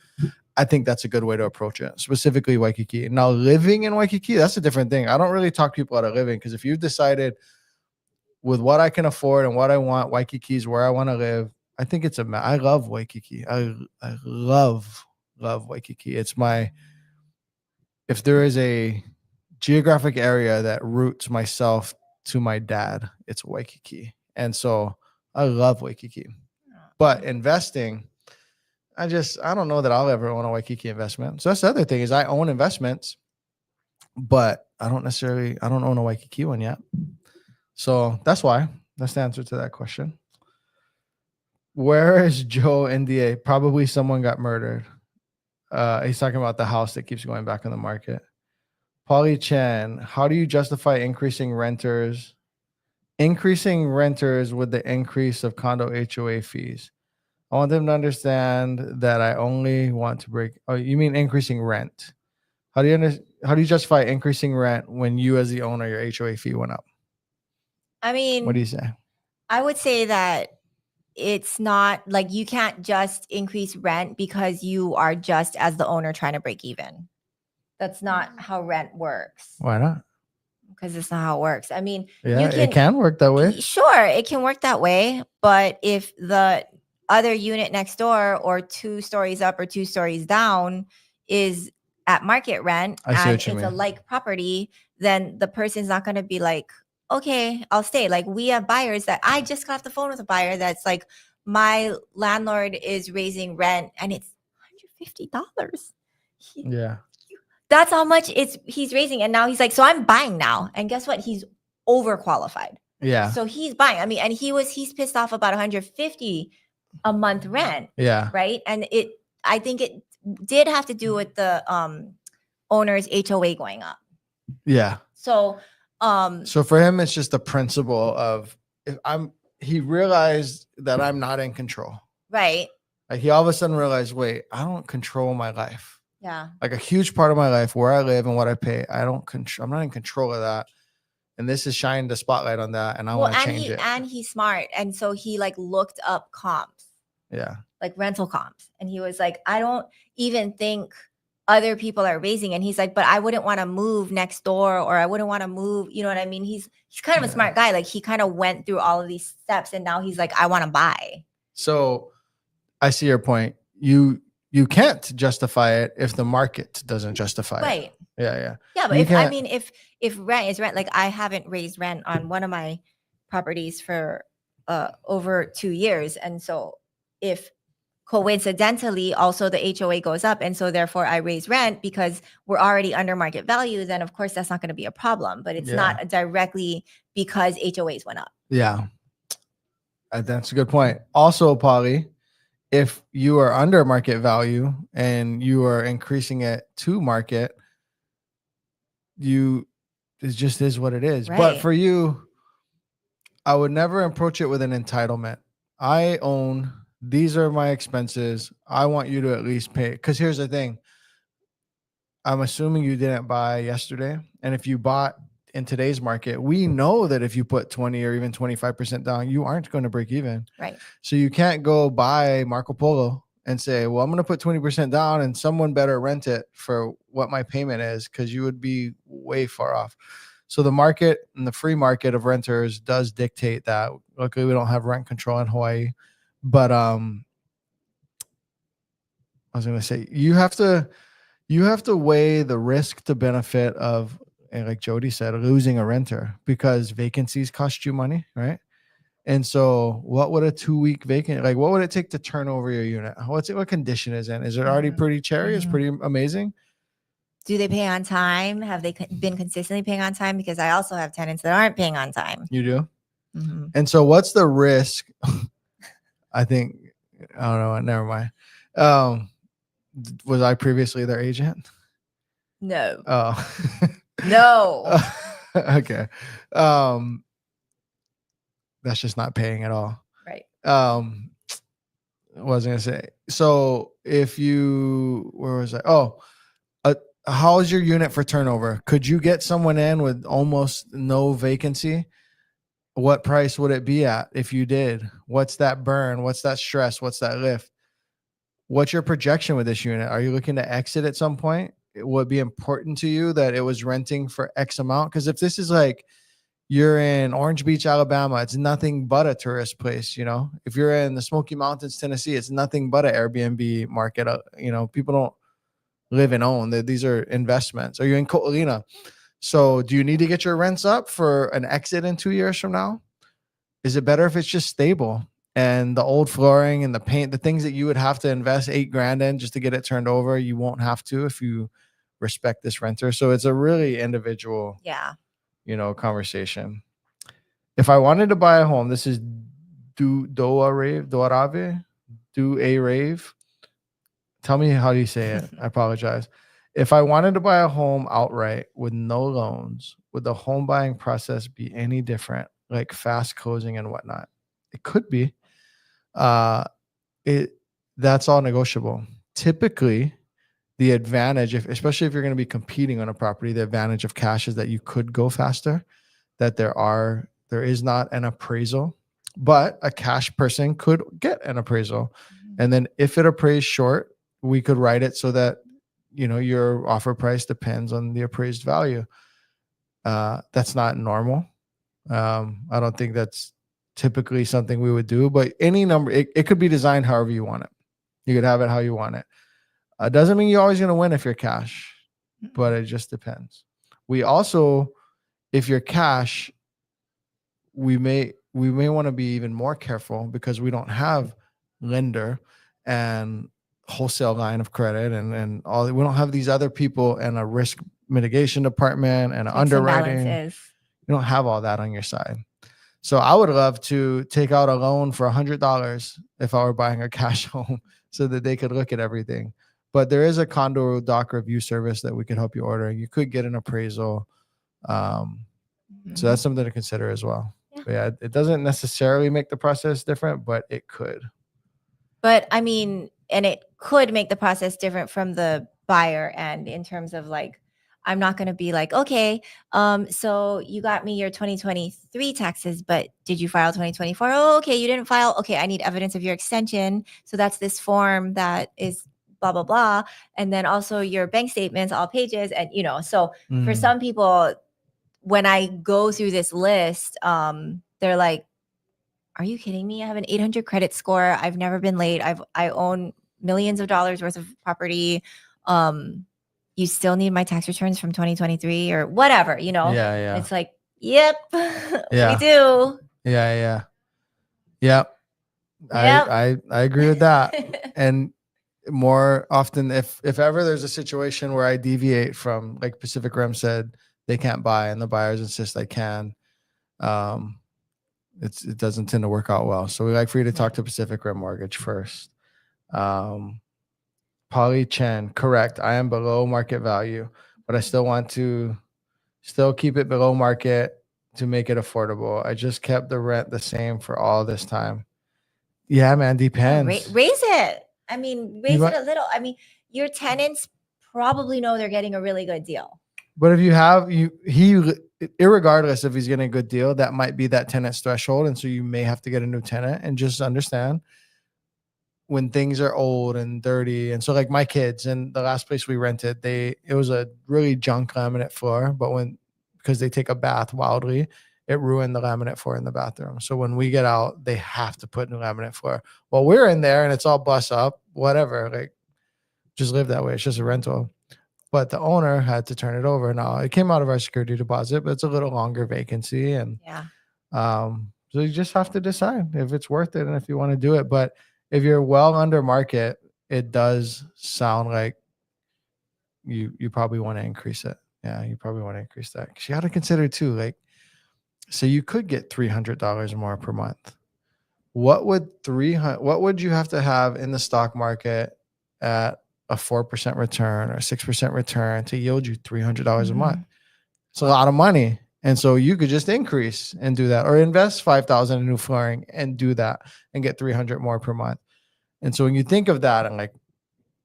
I think that's a good way to approach it, specifically Waikiki. Now, living in Waikiki, that's a different thing. I don't really talk people out of living, because if you've decided with what I can afford and what I want, Waikiki is where I want to live. I think I love Waikiki. I love Waikiki. It's if there is a geographic area that roots myself to my dad, it's Waikiki. And so I love Waikiki. But investing, I don't know that I'll ever own a Waikiki investment. So that's the other thing is I own investments, but I don't own a Waikiki one yet. So that's why. That's the answer to that question. Where is Joe NDA? Probably someone got murdered. He's talking about the house that keeps going back on the market. Polly Chen, how do you justify increasing renters with the increase of condo HOA fees? I want them to understand that I only want to break. Oh, you mean increasing rent? How do you justify increasing rent when you as the owner, your HOA fee went up? I mean, What do you say? I would say that it's not like you can't just increase rent because you are just as the owner trying to break even. That's not how rent works. Why not? Because it's not how it works. I mean, Yeah, it can work that way. Sure, it can work that way. But if the other unit next door or 2 stories up or 2 stories down is at market rent and it's a like property, then the person's not going to be like, okay, I'll stay. Like we have buyers that I just got off the phone with a buyer that's like, my landlord is raising rent and it's $150. Yeah. That's how much he's raising. And now he's like, so I'm buying now. And guess what? He's overqualified. Yeah. So he's buying. I mean, and he's pissed off about $150 a month rent. Yeah. Right. And I think it did have to do with the owner's HOA going up. Yeah. So for him, it's just the principle of he realized that I'm not in control. Right. Like he all of a sudden realized, wait, I don't control my life. Yeah. Like a huge part of my life, where I live and what I pay, I'm not in control of that. And this is shining the spotlight on that. And I want to change it. And he's smart. And so he like looked up comps. Yeah. Like rental comps. And he was like, I don't even think other people are raising. And he's like, but I wouldn't want to move next door or I wouldn't want to move. You know what I mean? He's kind of a smart guy. Like he kind of went through all of these steps and now he's like, I want to buy. So I see your point. You can't justify it if the market doesn't justify it. Yeah. Yeah, but if rent is rent, like I haven't raised rent on one of my properties for over 2 years. And so if coincidentally also the HOA goes up and so therefore I raise rent because we're already under market value, then of course that's not going to be a problem. But it's not directly because HOAs went up. Yeah. That's a good point. Also, Polly, if you are under market value and you are increasing it to market, it just is what it is. Right. But for you, I would never approach it with an entitlement. I own, these are my expenses. I want you to at least pay. Because here's the thing. I'm assuming you didn't buy yesterday. And if you bought in today's market, we know that if you put 20 or even 25% down, you aren't going to break even. Right. So you can't go buy Marco Polo and say, well, I'm going to put 20% down and someone better rent it for what my payment is, because you would be way far off. So the market and the free market of renters does dictate that. Luckily, we don't have rent control in Hawaii. But I was going to say, you have to weigh the risk to benefit of, and like Jody said, losing a renter, because vacancies cost you money, right? And so what would a 2-week vacant, like what would it take to turn over your unit? What condition is it? Is it already pretty cherry? It's pretty amazing. Do they pay on time? Have they been consistently paying on time? Because I also have tenants that aren't paying on time. You do? Mm-hmm. And so what's the risk? I think, I don't know. Never mind. Was I previously their agent? No. Oh. No. Okay. That's just not paying at all. Right. What was I gonna say? So if you, where was I? Oh, how's your unit for turnover? Could you get someone in with almost no vacancy? What price would it be at if you did? What's that burn? What's that stress? What's that lift? What's your projection with this unit? Are you looking to exit at some point? It would be important to you that it was renting for X amount. Because if this is like you're in Orange Beach, Alabama, it's nothing but a tourist place. You know, if you're in the Smoky Mountains, Tennessee, it's nothing but an Airbnb market. You know, people don't live and own. These are investments. Or you're in Ko'olina. So do you need to get your rents up for an exit in 2 years from now? Is it better if it's just stable and the old flooring and the paint, the things that you would have to invest $8,000 in just to get it turned over, you won't have to if you respect this renter. So it's a really individual, Yeah. conversation. If I wanted to buy a home, this is Do a rave. Tell me how do you say it? I apologize. If I wanted to buy a home outright with no loans, would the home buying process be any different, like fast closing and whatnot? It could be. That's all negotiable. Typically, the advantage, especially if you're going to be competing on a property, the advantage of cash is that you could go faster, that there is not an appraisal, but a cash person could get an appraisal. And then if it appraised short, we could write it so that, your offer price depends on the appraised value. That's not normal. I don't think that's typically something we would do, but any number, it could be designed however you want it. You could have it how you want it. Doesn't mean you're always going to win if you're cash, but it just depends. We also, if you're cash, we may want to be even more careful because we don't have lender and wholesale line of credit and all. We don't have these other people and a risk mitigation department and underwriting. You don't have all that on your side. So I would love to take out a loan for $100 if I were buying a cash home so that they could look at everything. But there is a condo doc review service that we could help you order. You could get an appraisal. So that's something to consider as well. Yeah. But yeah, it doesn't necessarily make the process different, but it could. But I mean, and it could make the process different from the buyer end in terms of like, I'm not going to be like, okay, so you got me your 2023 taxes, but did you file 2024? Oh, okay, you didn't file. Okay, I need evidence of your extension. So that's this form that is blah, blah, blah. And then also your bank statements, all pages. And, so for some people, when I go through this list, they're like, are you kidding me? I have an 800 credit score. I've never been late. I own millions of dollars worth of property. You still need my tax returns from 2023 or whatever, Yeah. It's like, yep, Yeah. we do. Yeah. I agree with that. And more often, if ever there's a situation where I deviate from, like Pacific Rim said, they can't buy and the buyers insist I can, it doesn't tend to work out well. So we like for you to talk to Pacific Rim Mortgage first. Polly Chen, correct. I am below market value, but I still want to keep it below market to make it affordable. I just kept the rent the same for all this time. Yeah, man, depends. Raise it. I mean, raise it a little. I mean, your tenants probably know they're getting a really good deal. But if you have irregardless if he's getting a good deal, that might be that tenant's threshold. And so you may have to get a new tenant, and just understand when things are old and dirty. And so like my kids in the last place we rented, it was a really junk laminate floor, but because they take a bath wildly, it ruined the laminate floor in the bathroom. So when we get out, they have to put new laminate floor. Well, we're in there and it's all bust up, whatever, like just live that way. It's just a rental. But the owner had to turn it over. Now it came out of our security deposit, but it's a little longer vacancy. And so you just have to decide if it's worth it and if you want to do it. But if you're well under market, it does sound like you probably want to increase it. Yeah, you probably want to increase that. Because you got to consider too, like, so you could get $300 more per month. What would you have to have in the stock market at a 4% return or 6% return to yield you $300 a month? It's a lot of money. And so you could just increase and do that, or invest $5,000 in new flooring and do that and get $300 more per month. And so when you think of that in like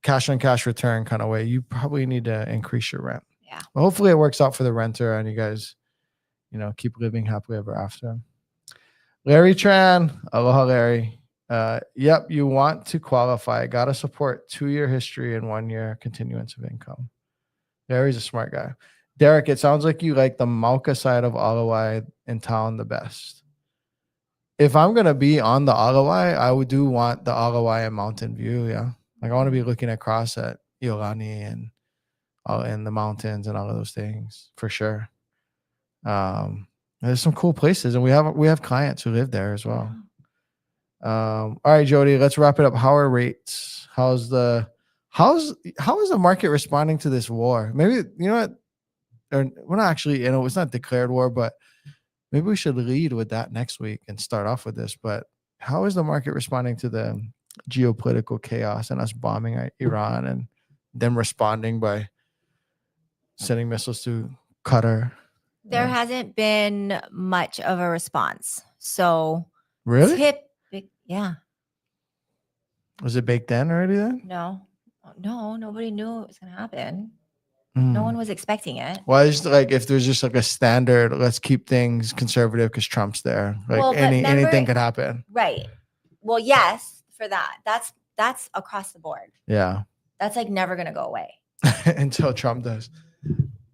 cash on cash return kind of way, you probably need to increase your rent. Yeah. Well, hopefully it works out for the renter and you guys, keep living happily ever after. Larry Tran, aloha Larry. Yep, you want to qualify. Got to support 2-year history and 1-year continuance of income. Larry's a smart guy. Derek, it sounds like you like the Mauka side of Alawai in town the best. If I'm going to be on the Alawai, I would want the Alawai and Mountain View. Yeah. Like I want to be looking across at Iolani and all in the mountains and all of those things for sure. There's some cool places, and we have clients who live there as well. All right, Jody, let's wrap it up. How are rates? How is the market responding to this war? Maybe, you know what? Or we're not actually, it's not declared war, but maybe we should lead with that next week and start off with this. But how is the market responding to the geopolitical chaos and us bombing Iran and them responding by sending missiles to Qatar? There hasn't been much of a response. So Really? Yeah. Was it baked in already then? No, nobody knew it was going to happen. No one was expecting it. Well, it's like if there's just like a standard, let's keep things conservative because Trump's there. Like Well, but anything could happen. Right. Well, yes, for that. That's across the board. Yeah. That's like never going to go away. Until Trump does.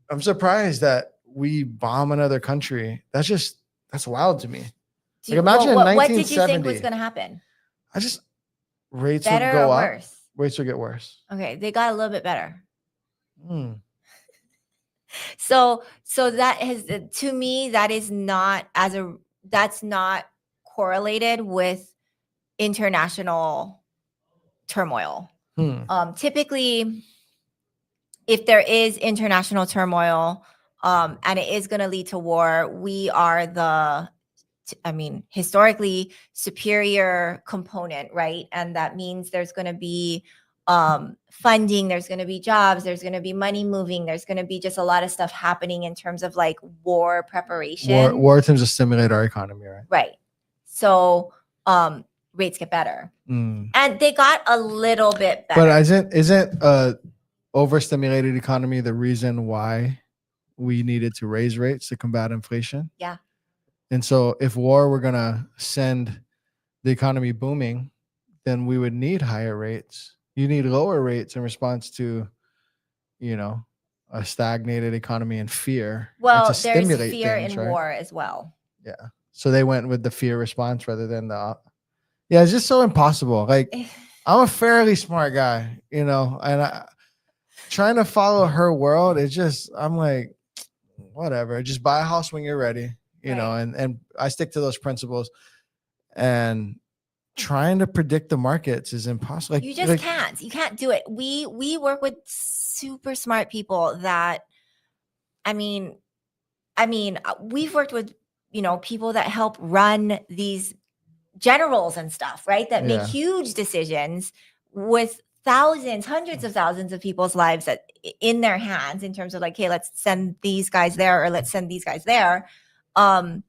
I'm surprised that we bomb another country. That's wild to me. Like imagine what did you 1970. think was going to happen? Rates Better would go or up. worse? Rates would get worse. Okay, they got a little bit better. So that has, to me, that's not correlated with international turmoil. Typically, if there is international turmoil, and it is going to lead to war, we are historically superior component, right? And that means there's going to be funding, there's going to be jobs, there's going to be money moving, there's going to be just a lot of stuff happening in terms of like war preparation. War tends to stimulate our economy, right? Right. So rates get better. And they got a little bit better. But isn't overstimulated economy the reason why we needed to raise rates to combat inflation? Yeah. And so if war were going to send the economy booming, then we would need higher rates. You need lower rates in response to, a stagnated economy and fear. Well, and to there's stimulate fear things, in right? war as well. Yeah. So they went with the fear response rather than it's just so impossible. Like I'm a fairly smart guy, and trying to follow her world, I'm like, whatever, just buy a house when you're ready, and I stick to those principles, and trying to predict the markets is impossible. You can't do it. We work with super smart people that, we've worked with, people that help run these generals and stuff, right? That make huge decisions with hundreds of thousands of people's lives in their hands in terms of like, hey, let's send these guys there or let's send these guys there. And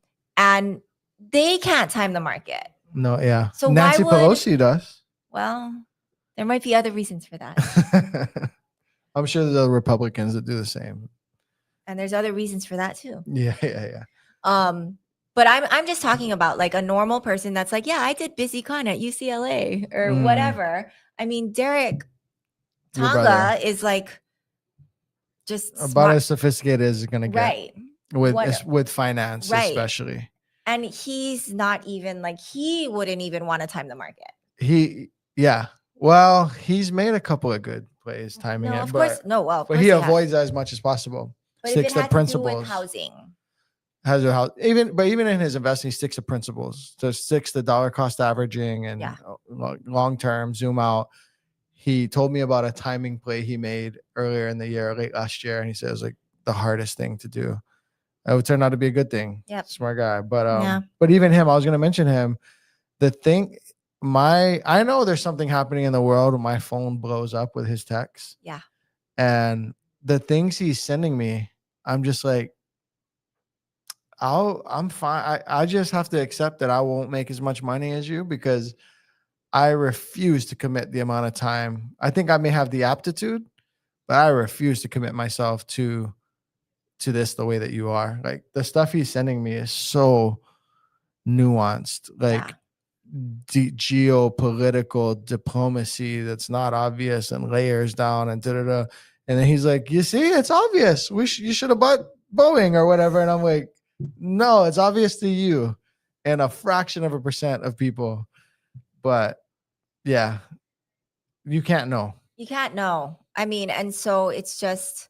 they can't time the market. No, yeah. So Nancy Pelosi does. Well, there might be other reasons for that. I'm sure there's other Republicans that do the same. And there's other reasons for that too. Yeah. But I'm just talking about like a normal person that's like, yeah, I did BusyCon at UCLA or whatever. I mean, Derek Tonga is like just about smart. as sophisticated as it's gonna get, right? With finance, right. especially. And he's not even like, he wouldn't even want to time the market. Well, he's made a couple of good plays timing No, it, of but, course, no. Well, of but course he avoids that as much as possible. But Sticks if it to had principles. to do with housing, even in his investing, he sticks to principles. So sticks to dollar cost averaging and long term zoom out. He told me about a timing play he made earlier in the year, late last year, and he said it was like the hardest thing to do. It would turn out to be a good thing. Yep. Smart guy. But even him, I was going to mention him. I know there's something happening in the world when my phone blows up with his texts. Yeah. And the things he's sending me, I'm just like, I'm fine. I just have to accept that I won't make as much money as you because I refuse to commit the amount of time. I think I may have the aptitude, but I refuse to commit myself to this the way that you are. Like the stuff he's sending me is so nuanced, like geopolitical diplomacy that's not obvious and layers down and da-da-da. And then he's like, you see, it's obvious. You should have bought Boeing or whatever. And I'm like, no, it's obvious to you and a fraction of a percent of people. But yeah, you can't know. You can't know. I mean, and so it's just,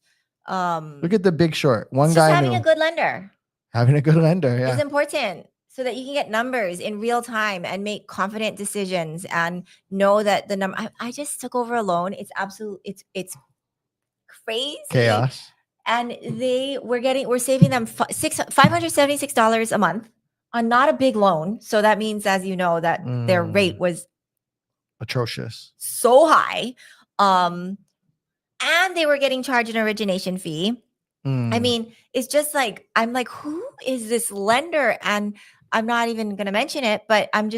Look at The Big Short. One it's just guy having knew. a good lender Having a good lender. Yeah. is important so that you can get numbers in real time and make confident decisions and know that the number. I just took over a loan. It's it's crazy. Chaos. And we're saving them $576 a month on not a big loan. So that means, as you know, that their rate was Atrocious. so high. And they were getting charged an origination fee. I mean, it's just like, I'm like, who is this lender? And I'm not even going to mention it, but I'm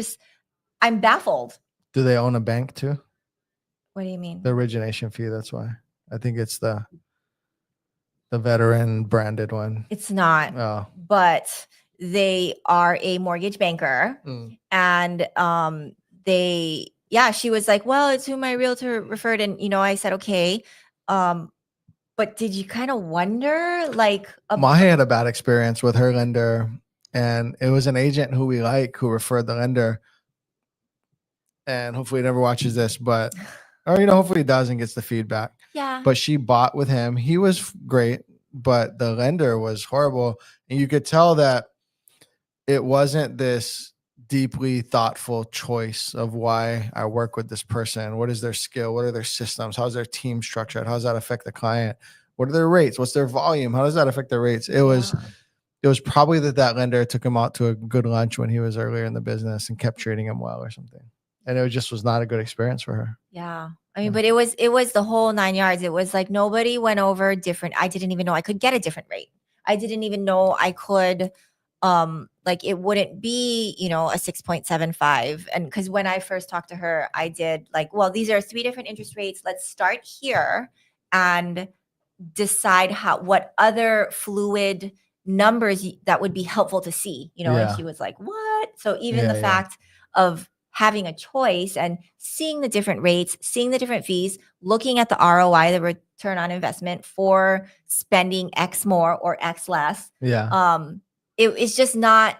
baffled. Do they own a bank too? What do you mean? The origination fee. That's why. I think it's the veteran branded one. It's not, Oh. but they are a mortgage banker. And she was like, well, it's who my realtor referred. And, I said, okay. But did you kind of wonder, like, Mahi had a bad experience with her lender, and it was an agent who we like who referred the lender. And hopefully he never watches this, or hopefully he does and gets the feedback. Yeah. But she bought with him. He was great, but the lender was horrible. And you could tell that it wasn't this deeply thoughtful choice of why I work with this person. What is their skill? What are their systems? How's their team structured? How does that affect the client? What are their rates? What's their volume? How does that affect their rates? It was probably that lender took him out to a good lunch when he was earlier in the business and kept treating him well or something. And it just was not a good experience for her. Yeah. I mean, but it was the whole 9 yards. It was like nobody went over different. I didn't even know I could get a different rate. I didn't even know I could it wouldn't be, a 6.75. And because when I first talked to her, I did these are 3 different interest rates. Let's start here and decide what other fluid numbers that would be helpful to see, and she was like, what? So even the fact of having a choice and seeing the different rates, seeing the different fees, looking at the ROI, the return on investment for spending X more or X less. Yeah. It's just not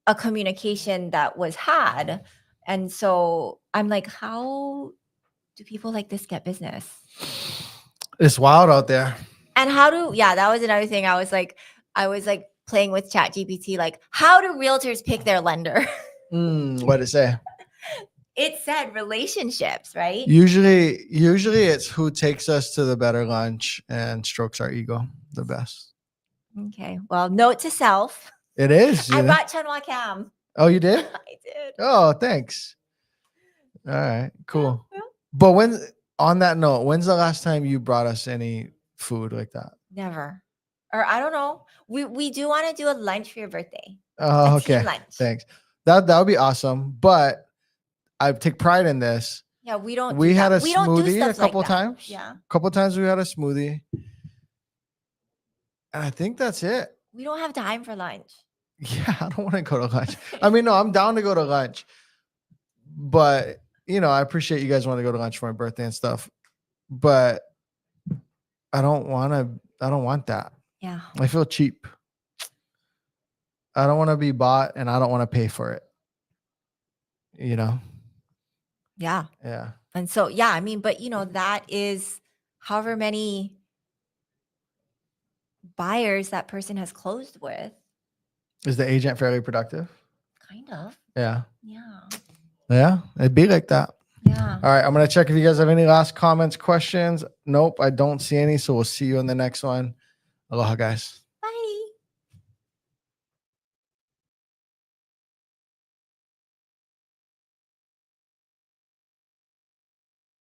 a communication that was had. And so I'm like, how do people like this get business? It's wild out there. And that was another thing. I was like playing with ChatGPT, like, how do realtors pick their lender? What did it say? It said relationships, right? Usually it's who takes us to the better lunch and strokes our ego the best. Okay. Well, note to self. It is. I bought Chunwa Cam. Oh, you did? I did. Oh, thanks. All right, cool. Yeah. But on that note, when's the last time you brought us any food like that? Never. Or I don't know. We do want to do a lunch for your birthday. Oh, Team okay. lunch. Thanks. That would be awesome. But I take pride in this. Yeah, we don't. We had a We don't do smoothie a stuff like couple that. times. Yeah. A couple times we had a smoothie. And I think that's it. We don't have time for lunch. Yeah, I don't want to go to lunch. I mean, no, I'm down to go to lunch. But, I appreciate you guys want to go to lunch for my birthday and stuff. But I don't want that. Yeah. I feel cheap. I don't want to be bought and I don't want to pay for it. Yeah. Yeah. And so, I mean, but that is however many buyers that person has closed with. Is the agent fairly productive? Kind of. Yeah. Yeah. Yeah. It'd be like that. Yeah. All right. I'm going to check if you guys have any last comments, questions. Nope. I don't see any. So we'll see you in the next one. Aloha, guys.